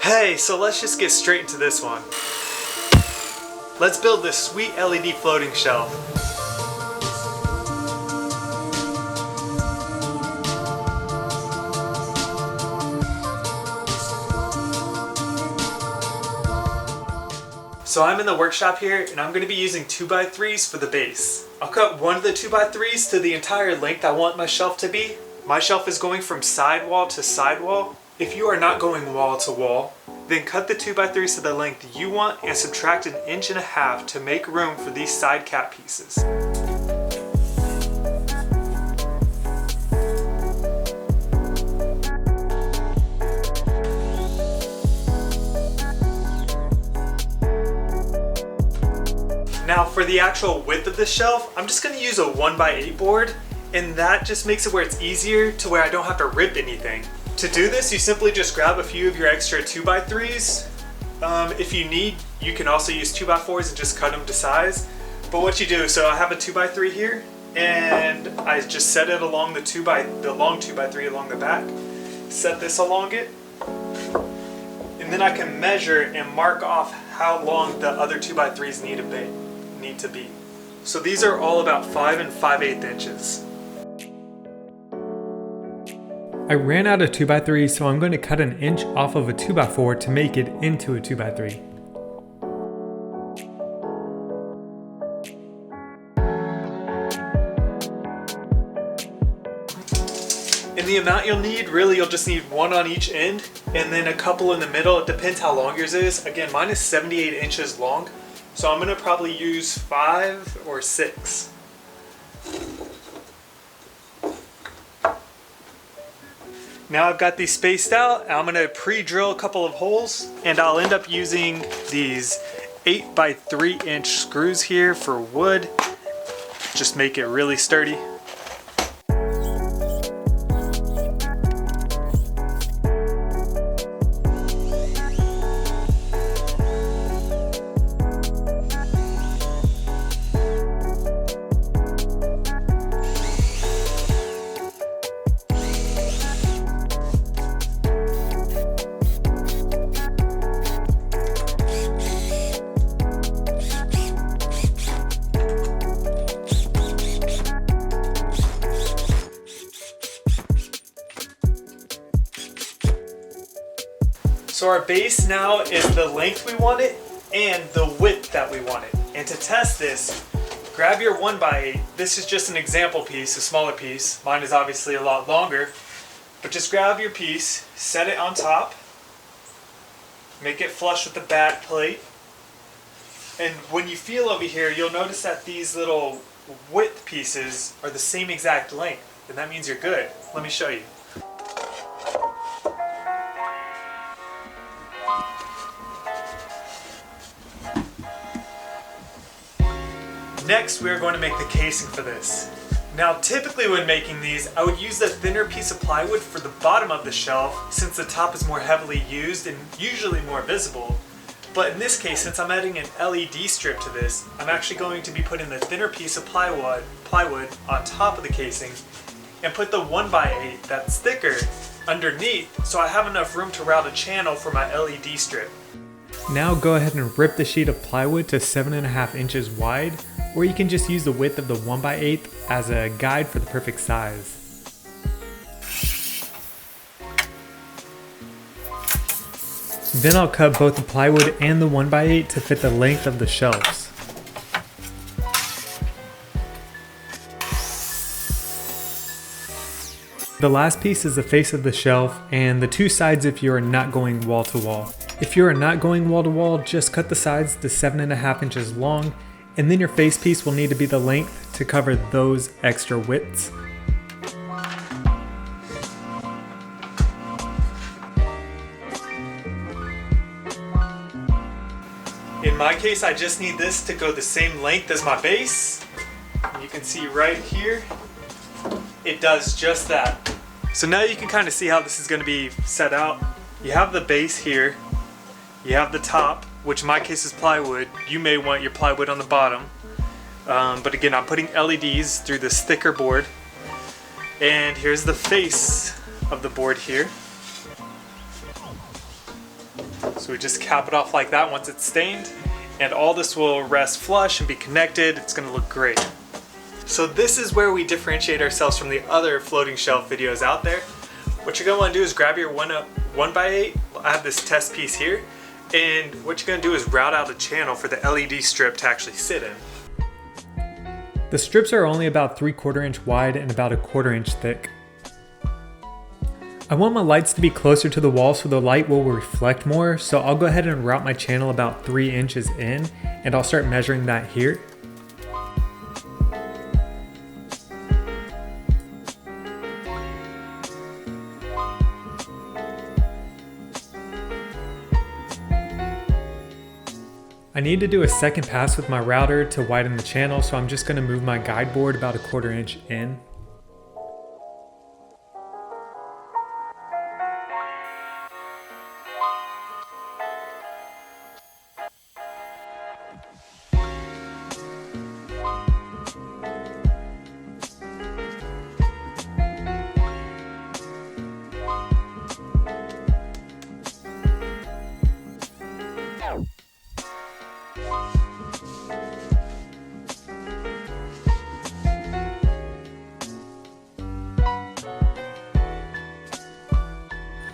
Hey, so let's just get straight into this one. Let's build this sweet LED floating shelf. So I'm in the workshop here and I'm going to be using 2x3s for the base. I'll cut one of the 2x3s to the entire length I want my shelf to be. My shelf is going from sidewall to sidewall. If you are not going wall to wall, then cut the 2x3s to the length you want and subtract 1.5 inches to make room for these side cap pieces. Now for the actual width of the shelf, I'm just going to use a 1x8 board, and that just makes it where it's easier to where I don't have to rip anything. To do this, you simply just grab a few of your extra 2x3s. If you need, you can also use 2x4s and just cut them to size. But what you do, so I have a 2x3 here, and I just set it along the long 2x3 along the back. Set this along it, and then I can measure and mark off how long the other 2x3s need to be. So these are all about 5 5/8 inches. I ran out of 2x3, so I'm going to cut 1 inch off of a 2x4 to make it into a 2x3. And the amount you'll need, really you'll just need one on each end and then a couple in the middle. It depends how long yours is. Again, mine is 78 inches long, so I'm going to probably use 5 or 6. Now I've got these spaced out, I'm going to pre-drill a couple of holes, and I'll end up using these 8x3 inch screws here for wood. Just make it really sturdy. So our base now is the length we want it and the width that we want it. And to test this, grab your 1x8. This is just an example piece, a smaller piece. Mine is obviously a lot longer. But just grab your piece, set it on top, make it flush with the back plate. And when you feel over here, you'll notice that these little width pieces are the same exact length. And that means you're good. Let me show you. Next, we are going to make the casing for this. Now, typically when making these, I would use the thinner piece of plywood for the bottom of the shelf, since the top is more heavily used and usually more visible. But in this case, since I'm adding an LED strip to this, I'm actually going to be putting the thinner piece of plywood on top of the casing and put the 1x8 that's thicker underneath, so I have enough room to route a channel for my LED strip. Now go ahead and rip the sheet of plywood to 7.5 inches wide, or you can just use the width of the 1x8 as a guide for the perfect size. Then I'll cut both the plywood and the 1x8 to fit the length of the shelves. The last piece is the face of the shelf and the two sides if you are not going wall to wall. If you are not going wall to wall, just cut the sides to 7.5 inches long, and then your face piece will need to be the length to cover those extra widths. In my case, I just need this to go the same length as my base. You can see right here, it does just that. So now you can kind of see how this is going to be set out. You have the base here, you have the top, which in my case is plywood. You may want your plywood on the bottom. But again, I'm putting LEDs through this thicker board. And here's the face of the board here. So we just cap it off like that once it's stained, and all this will rest flush and be connected. It's gonna look great. So this is where we differentiate ourselves from the other floating shelf videos out there. What you're gonna wanna do is grab your 1x8, I have this test piece here, and what you're gonna do is route out a channel for the LED strip to actually sit in. The strips are only about 3/4 inch wide and about 1/4 inch thick. I want my lights to be closer to the wall so the light will reflect more, so I'll go ahead and route my channel about 3 inches in, and I'll start measuring that here. I need to do a second pass with my router to widen the channel, so I'm just going to move my guide board about 1/4 inch in.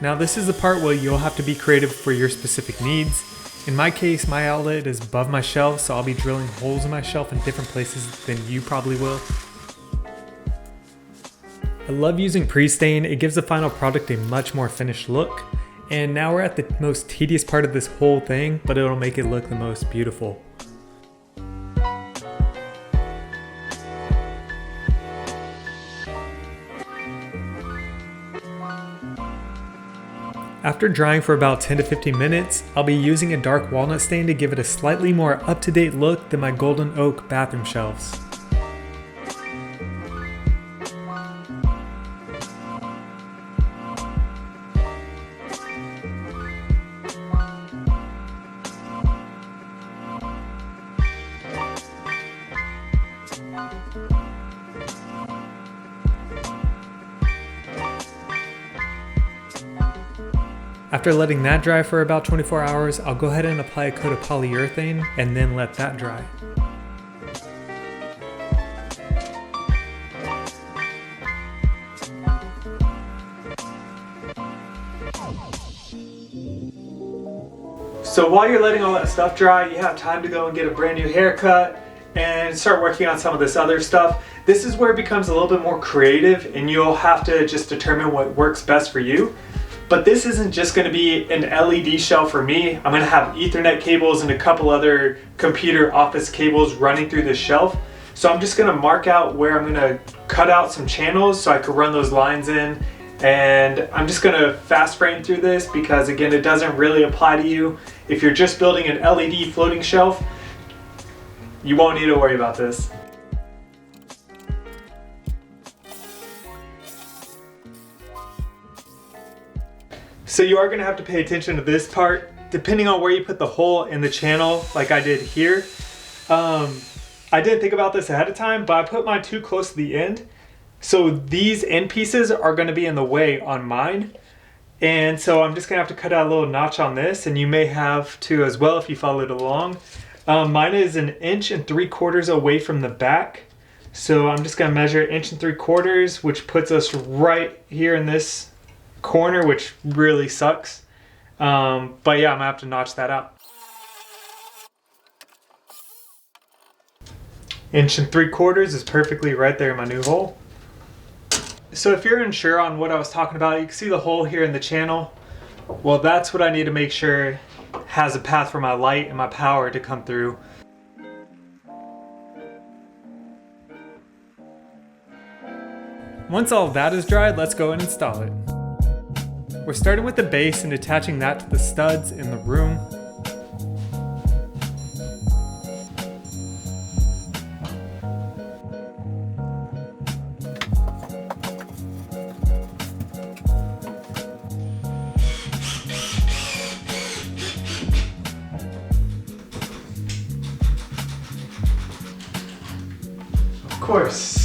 Now this is the part where you'll have to be creative for your specific needs. In my case, my outlet is above my shelf, so I'll be drilling holes in my shelf in different places than you probably will. I love using pre-stain. It gives the final product a much more finished look. And now we're at the most tedious part of this whole thing, but it'll make it look the most beautiful. After drying for about 10 to 15 minutes, I'll be using a dark walnut stain to give it a slightly more up-to-date look than my golden oak bathroom shelves. After letting that dry for about 24 hours, I'll go ahead and apply a coat of polyurethane and then let that dry. So while you're letting all that stuff dry, you have time to go and get a brand new haircut and start working on some of this other stuff. This is where it becomes a little bit more creative, and you'll have to just determine what works best for you. But this isn't just going to be an LED shelf for me. I'm going to have Ethernet cables and a couple other computer office cables running through this shelf. So I'm just going to mark out where I'm going to cut out some channels so I can run those lines in. And I'm just going to fast frame through this because, again, it doesn't really apply to you. If you're just building an LED floating shelf, you won't need to worry about this. So you are going to have to pay attention to this part. Depending on where you put the hole in the channel, like I did here. I didn't think about this ahead of time, but I put mine too close to the end. So these end pieces are going to be in the way on mine. And so I'm just going to have to cut out a little notch on this, and you may have to as well if you followed along. Mine is 1.75 inches away from the back. So I'm just going to measure 1.75 inches, which puts us right here in this corner, which really sucks. But yeah, I'm gonna have to notch that out. 1.75 inches is perfectly right there in my new hole. So if you're unsure on what I was talking about, you can see the hole here in the channel. Well, that's what I need to make sure has a path for my light and my power to come through. Once all of that is dried, let's go and install it. We're starting with the base and attaching that to the studs in the room. Of course.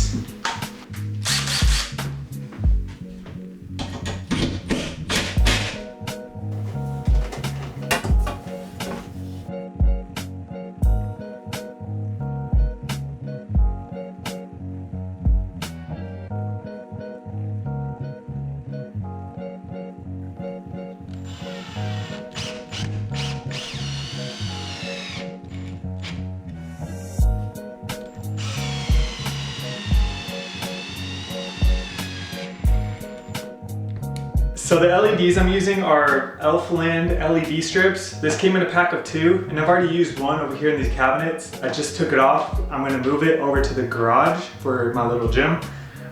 So the LEDs I'm using are Elfland LED strips. This came in a pack of 2, and I've already used one over here in these cabinets. I just took it off. I'm gonna move it over to the garage for my little gym.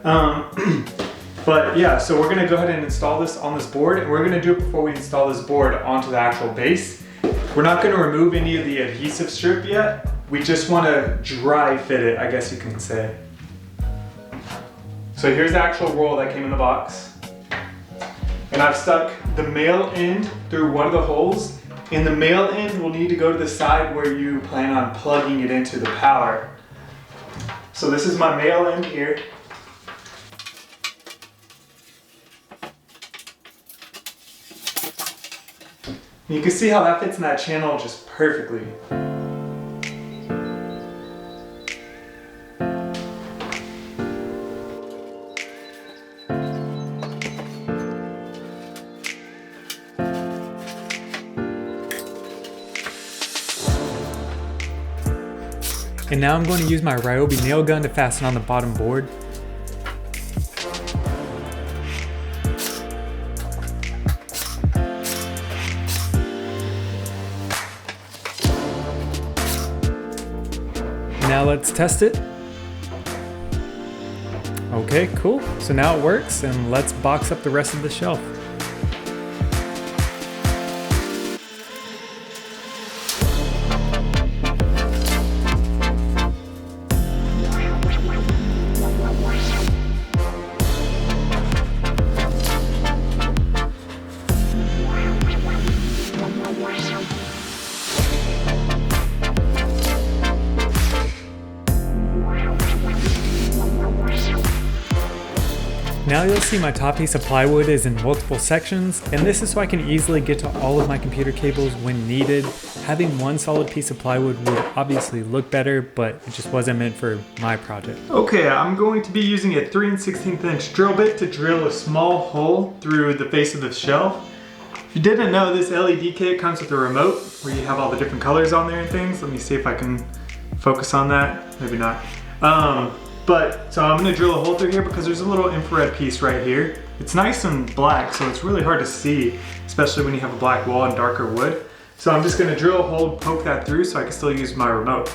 But yeah, so we're gonna go ahead and install this on this board, and we're gonna do it before we install this board onto the actual base. We're not gonna remove any of the adhesive strip yet. We just wanna dry fit it, I guess you can say. So here's the actual roll that came in the box. And I've stuck the male end through one of the holes, and the male end will need to go to the side where you plan on plugging it into the power. So this is my male end here. You can see how that fits in that channel just perfectly. And now I'm going to use my Ryobi nail gun to fasten on the bottom board. Now let's test it. Okay, cool. So now it works, and let's box up the rest of the shelf. Now you'll see my top piece of plywood is in multiple sections, and this is so I can easily get to all of my computer cables when needed. Having one solid piece of plywood would obviously look better, but it just wasn't meant for my project. Okay, I'm going to be using a 3 16th inch drill bit to drill a small hole through the face of the shelf. If you didn't know, this LED kit comes with a remote where you have all the different colors on there and things. Let me see if I can focus on that. Maybe not. So I'm gonna drill a hole through here because there's a little infrared piece right here. It's nice and black, so it's really hard to see, especially when you have a black wall and darker wood. So I'm just gonna drill a hole, poke that through so I can still use my remote.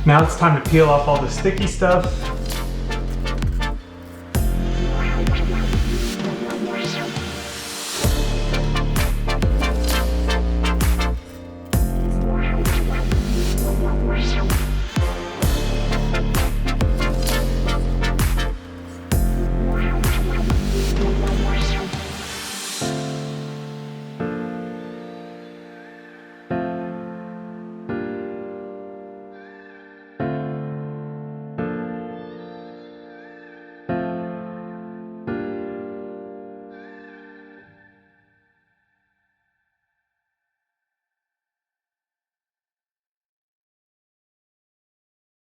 Now it's time to peel off all the sticky stuff.